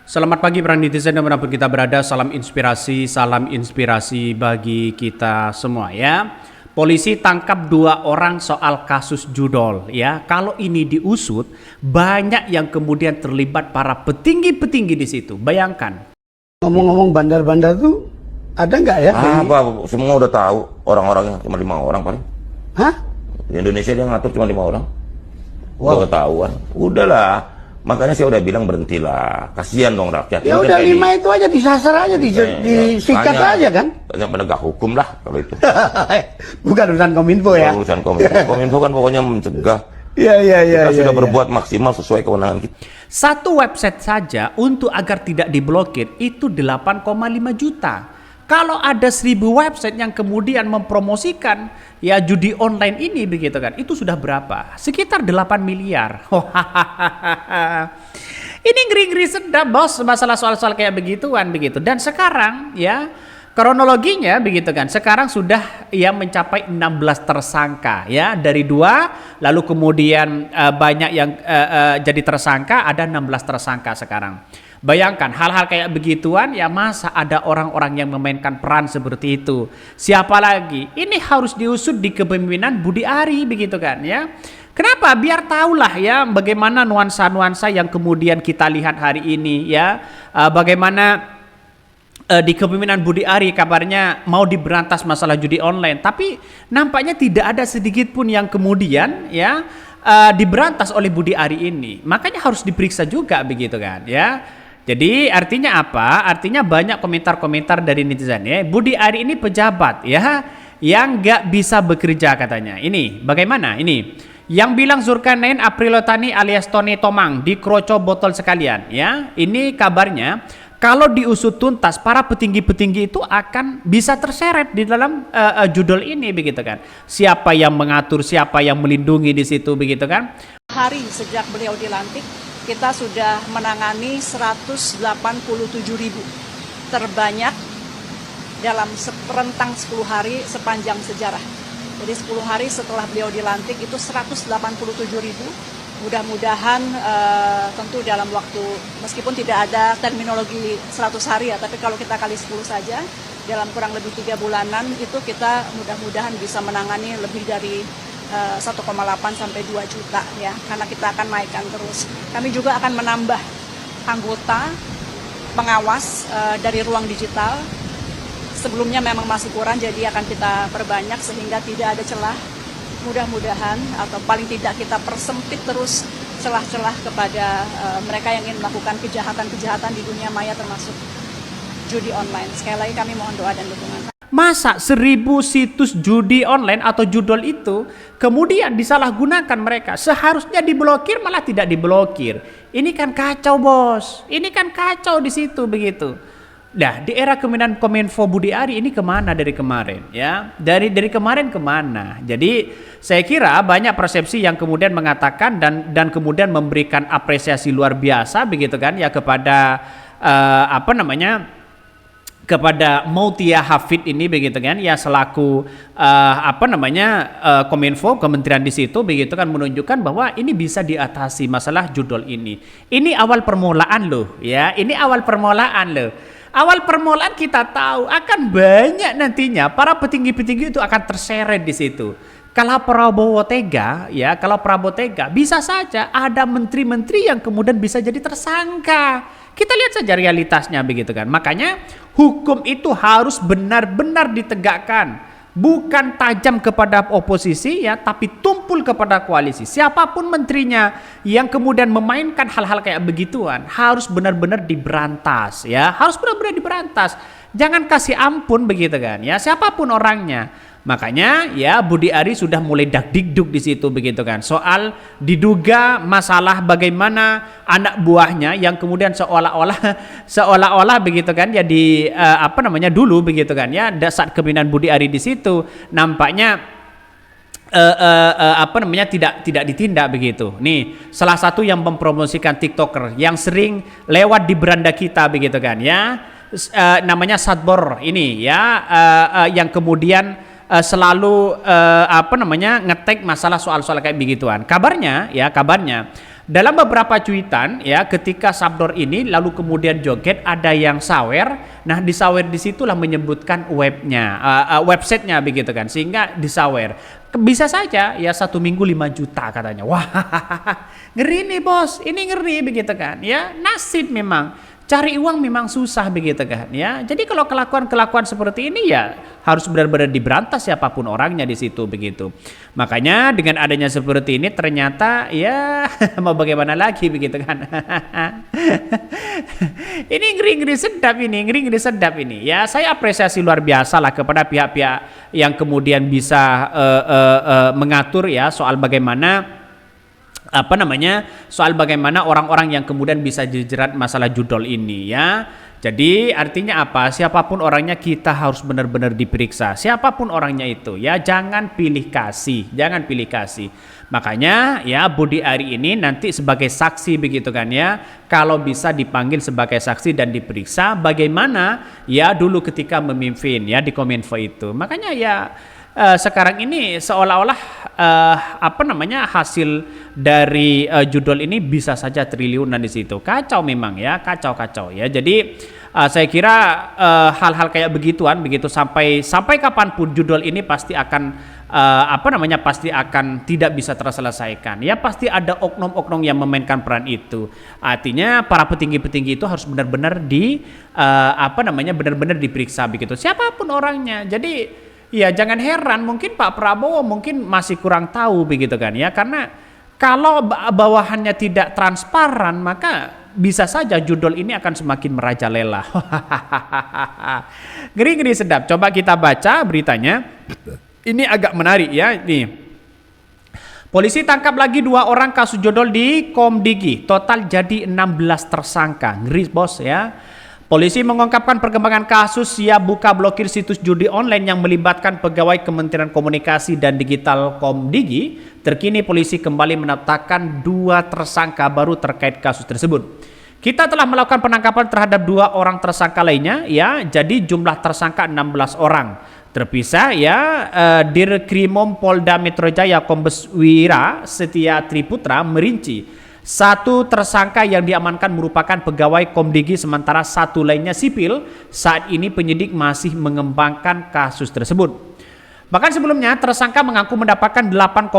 Selamat pagi para netizen dimanapun kita berada, salam inspirasi bagi kita semua ya. Polisi tangkap 2 orang soal kasus judol ya. Kalau ini diusut, banyak yang kemudian terlibat para petinggi-petinggi di situ. Bayangkan. Ngomong-ngomong bandar-bandar tuh ada nggak ya? Apa? Semua udah tahu orang-orangnya cuma 5 orang paling. Hah? Di Indonesia dia ngatur cuma 5 orang. Wow. Udah ketahuan. Udahlah. Makanya saya udah bilang berhentilah. Kasihan dong rakyat. Ya Ini udah kan kayak 5 itu aja disasar aja, disikat aja kan? Banyak penegak hukum lah kalau itu. Bukan urusan Kominfo ya? Urusan Kominfo. Kominfo kan pokoknya mencegah. Iya. Kita sudah berbuat maksimal sesuai kewenangan kita. Satu website saja untuk agar tidak diblokir itu 8,5 juta. Kalau ada 1000 website yang kemudian mempromosikan ya judi online ini begitu kan, itu sudah berapa? Sekitar 8 miliar. Ini ngeri-ngeri sedap bos, masalah soal-soal kayak begituan begitu. Dan sekarang ya kronologinya begitu kan, sekarang sudah ya mencapai 16 tersangka ya, dari 2 lalu kemudian banyak yang jadi tersangka, ada 16 tersangka sekarang. Bayangkan hal-hal kayak begituan ya, masa ada orang-orang yang memainkan peran seperti itu. Siapa lagi? Ini harus diusut di kepemimpinan Budi Ari begitu kan ya. Kenapa? Biar tahulah ya bagaimana nuansa-nuansa yang kemudian kita lihat hari ini ya. Bagaimana di kepemimpinan Budi Ari kabarnya mau diberantas masalah judi online, tapi nampaknya tidak ada sedikit pun yang kemudian ya diberantas oleh Budi Ari ini. Makanya harus diperiksa juga begitu kan ya. Jadi artinya apa? Artinya banyak komentar-komentar dari netizen ya. Budi Ari ini pejabat ya yang nggak bisa bekerja katanya. Ini bagaimana? Ini yang bilang Zulkarnain Aprilotani alias Tony Tomang dikroco botol sekalian ya. Ini kabarnya kalau diusut tuntas para petinggi-petinggi itu akan bisa terseret di dalam judul ini begitu kan. Siapa yang mengatur, siapa yang melindungi di situ begitu kan. Hari sejak beliau dilantik, kita sudah menangani 187.000, terbanyak dalam rentang 10 hari sepanjang sejarah. Jadi 10 hari setelah beliau dilantik itu 187.000. Mudah-mudahan tentu dalam waktu, meskipun tidak ada terminologi 100 hari ya, tapi kalau kita kali 10 saja, dalam kurang lebih 3 bulanan itu kita mudah-mudahan bisa menangani lebih dari 1,8 sampai 2 juta ya, karena kita akan naikkan terus. Kami juga akan menambah anggota pengawas dari ruang digital. Sebelumnya memang masih kurang, jadi akan kita perbanyak sehingga tidak ada celah. Mudah-mudahan atau paling tidak kita persempit terus celah-celah kepada mereka yang ingin melakukan kejahatan-kejahatan di dunia maya termasuk judi online. Sekali lagi kami mohon doa dan dukungan. Masa 1000 situs judi online atau judol itu kemudian disalahgunakan mereka? Seharusnya diblokir malah tidak diblokir. Ini kan kacau bos. Ini kan kacau di situ begitu. Nah, di era kepemimpinan Kominfo Budi Ari ini kemana dari kemarin ya? Dari kemarin kemana? Jadi saya kira banyak persepsi yang kemudian mengatakan dan kemudian memberikan apresiasi luar biasa begitu kan ya kepada kepada Mautia Hafid ini begitu kan ya, selaku Kominfo, kementerian di situ begitu kan, menunjukkan bahwa ini bisa diatasi masalah judol ini. Ini awal permulaan loh ya, ini awal permulaan loh. Awal permulaan kita tahu akan banyak nantinya para petinggi-petinggi itu akan terseret di situ. Kalau Prabowo tega ya, kalau Prabowo tega bisa saja ada menteri-menteri yang kemudian bisa jadi tersangka. Kita lihat saja realitasnya begitu kan. Makanya hukum itu harus benar-benar ditegakkan. Bukan tajam kepada oposisi ya, tapi tumpul kepada koalisi. Siapapun menterinya yang kemudian memainkan hal-hal kayak begituan harus benar-benar diberantas ya. Harus benar-benar diberantas. Jangan kasih ampun begitu kan ya, siapapun orangnya. Makanya ya Budi Ari sudah mulai dakdikduk di situ begitu kan, soal diduga masalah bagaimana anak buahnya yang kemudian seolah-olah begitu kan ya dulu begitu kan ya, saat kepemimpinan Budi Ari di situ nampaknya tidak ditindak begitu. Nih salah satu yang mempromosikan TikToker yang sering lewat di beranda kita begitu kan ya, namanya Sadbor ini ya, yang kemudian selalu ngetek masalah soal-soal kayak begituan. Kabarnya Dalam beberapa cuitan ya, ketika Sabdor ini lalu kemudian joget, ada yang sawer. Nah, disawer disitulah menyebutkan websitenya begitu kan, sehingga disawer. Bisa saja ya 1 minggu 5 juta katanya. Wah, ngeri nih bos, ini ngeri begitu kan ya. Nasib memang. Cari uang memang susah begitu kan ya. Jadi kalau kelakuan-kelakuan seperti ini ya harus benar-benar diberantas siapapun orangnya di situ begitu. Makanya dengan adanya seperti ini ternyata ya mau bagaimana lagi begitu kan. Ini ngeri-ngeri sedap ini, ngeri-ngeri sedap ini. Ya saya apresiasi luar biasa lah kepada pihak-pihak yang kemudian bisa mengatur ya soal bagaimana soal bagaimana orang-orang yang kemudian bisa dijerat masalah judol ini ya. Jadi artinya apa? Siapapun orangnya kita harus benar-benar diperiksa. Siapapun orangnya itu ya, jangan pilih kasih, jangan pilih kasih. Makanya ya Budi Ari ini nanti sebagai saksi begitu kan ya. Kalau bisa dipanggil sebagai saksi dan diperiksa bagaimana ya dulu ketika memimpin ya di Kominfo itu. Makanya ya sekarang ini seolah-olah hasil dari judul ini bisa saja triliunan di situ. Kacau memang ya, kacau ya. Jadi saya kira hal-hal kayak begituan begitu sampai kapanpun judul ini pasti akan pasti akan tidak bisa terselesaikan. Ya pasti ada oknum-oknum yang memainkan peran itu. Artinya para petinggi-petinggi itu harus benar-benar benar-benar diperiksa begitu. Siapapun orangnya. Jadi ya jangan heran mungkin Pak Prabowo mungkin masih kurang tahu begitu kan ya, karena kalau bawahannya tidak transparan maka bisa saja judul ini akan semakin merajalela. Ngeri-ngeri sedap. Coba kita baca beritanya. Ini agak menarik ya. Nih. Polisi tangkap lagi 2 orang kasus judol di Komdigi. Total jadi 16 tersangka. Ngeri bos ya. Polisi mengungkapkan perkembangan kasus ya buka blokir situs judi online yang melibatkan pegawai Kementerian Komunikasi dan Digital Komdigi. Terkini polisi kembali menetapkan 2 tersangka baru terkait kasus tersebut. Kita telah melakukan penangkapan terhadap 2 orang tersangka lainnya ya. Jadi jumlah tersangka 16 orang. Terpisah ya Dirkrimum Polda Metro Jaya Kombes Wira Setia Triputra merinci 1 tersangka yang diamankan merupakan pegawai Komdigi sementara 1 lainnya sipil. Saat ini penyidik masih mengembangkan kasus tersebut. Bahkan sebelumnya tersangka mengaku mendapatkan 8,5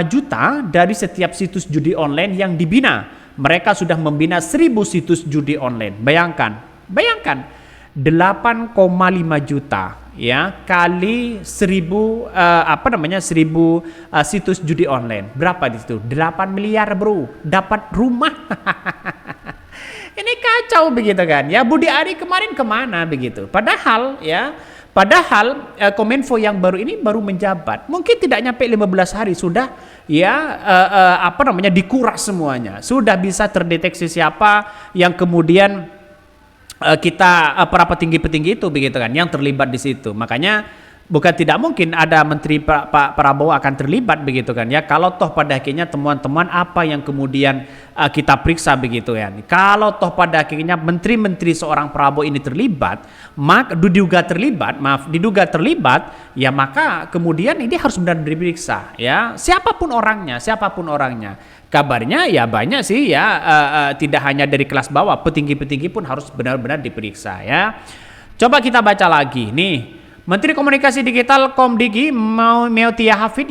juta dari setiap situs judi online yang dibina. Mereka sudah membina 1000 situs judi online. Bayangkan 8,5 juta ya kali 1000 situs judi online. Berapa di situ? 8 miliar bro. Dapat rumah. Ini kacau begitu kan ya. Budi Ari kemarin kemana begitu? Padahal Kominfo yang baru ini baru menjabat. Mungkin tidak nyampe 15 hari sudah ya dikuras semuanya. Sudah bisa terdeteksi siapa yang kemudian para petinggi-petinggi itu begitu kan yang terlibat di situ. Makanya bukan tidak mungkin ada menteri Pak Prabowo akan terlibat begitu kan ya. Kalau toh pada akhirnya temuan-temuan apa yang kemudian kita periksa begitu ya. Kalau toh pada akhirnya menteri-menteri seorang Prabowo ini terlibat, diduga terlibat ya, maka kemudian ini harus benar-benar diperiksa ya. Siapapun orangnya. Kabarnya ya banyak sih ya, tidak hanya dari kelas bawah, petinggi-petinggi pun harus benar-benar diperiksa ya. Coba kita baca lagi nih. Menteri Komunikasi Digital Komdigi Meotia Hafid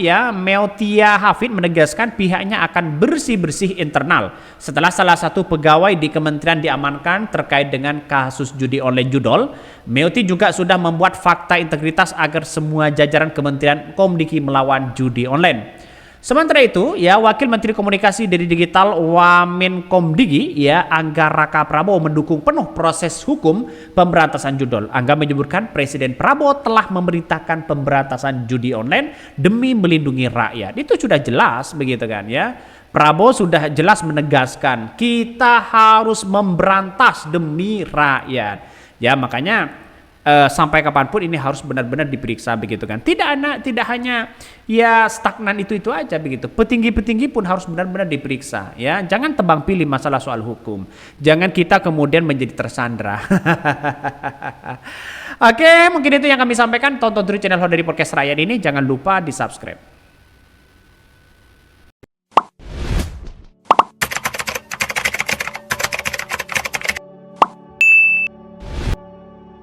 menegaskan pihaknya akan bersih-bersih internal setelah salah satu pegawai di kementerian diamankan terkait dengan kasus judi online judol. Meoti juga sudah membuat fakta integritas agar semua jajaran kementerian Komdigi melawan judi online. Sementara itu, ya Wakil Menteri Komunikasi dari Digital Wamenkomdigi, ya Angga Raka Prabowo mendukung penuh proses hukum pemberantasan judol. Angga menyebutkan Presiden Prabowo telah memerintahkan pemberantasan judi online demi melindungi rakyat. Itu sudah jelas begitu kan ya. Prabowo sudah jelas menegaskan kita harus memberantas demi rakyat. Ya makanya sampai kapanpun ini harus benar-benar diperiksa begitu kan. Tidak hanya ya stagnan itu aja begitu. Petinggi-petinggi pun harus benar-benar diperiksa ya. Jangan tebang pilih masalah soal hukum. Jangan kita kemudian menjadi tersandra. Oke, mungkin itu yang kami sampaikan. Tonton terus channel Hodari Podcast Rakyat ini. Jangan lupa di-subscribe.